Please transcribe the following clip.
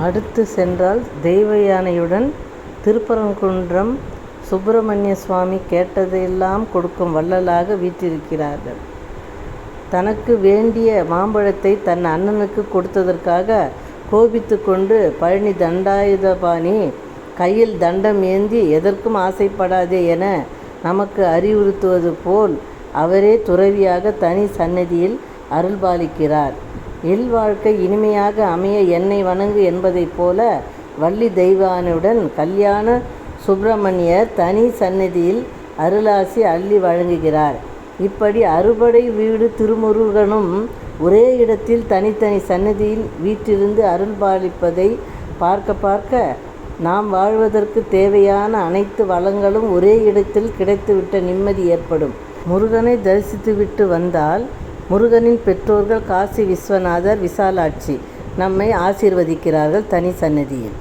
அடுத்து சென்றால் தெய்வ யானையுடன் திருப்பரங்குன்றம் சுப்பிரமணிய சுவாமி கேட்டதையெல்லாம் கொடுக்கும் வள்ளலாக வீற்றிருக்கிறார்கள். தனக்கு வேண்டிய மாம்பழத்தை தன் அண்ணனுக்கு கொடுத்ததற்காக கோபித்து கொண்டு பழனி தண்டாயுதபாணி கையில் தண்டம் ஏந்தி எதற்கும் ஆசைப்படாதே என நமக்கு அறிவுறுத்துவது போல் அவரே துறவியாக தனி சந்நிதியில் அருள்பாலிக்கிறார். இல்வாழ்க்கை இனிமையாக அமைய என்னை வணங்கு என்பதைப் போல வள்ளி தெய்வானுடன் கல்யாண சுப்பிரமணியர் தனி சந்நிதியில் அருளாசி அள்ளி வழங்குகிறார். இப்படி அறுபடை வீடு திருமுருகனும் ஒரே இடத்தில் தனித்தனி சந்நிதியில் வீற்றிருந்து அருள்பாலிப்பதை பார்க்க பார்க்க நாம் வாழ்வதற்கு தேவையான அனைத்து வளங்களும் ஒரே இடத்தில் கிடைத்துவிட்ட நிம்மதி ஏற்படும். முருகனை தரிசித்துவிட்டு வந்தால் முருகனின் பெற்றோர்கள் காசி விஸ்வநாதர், விசாலாட்சி நம்மை ஆசீர்வதிக்கிறார்கள் தனி சந்நிதியில்.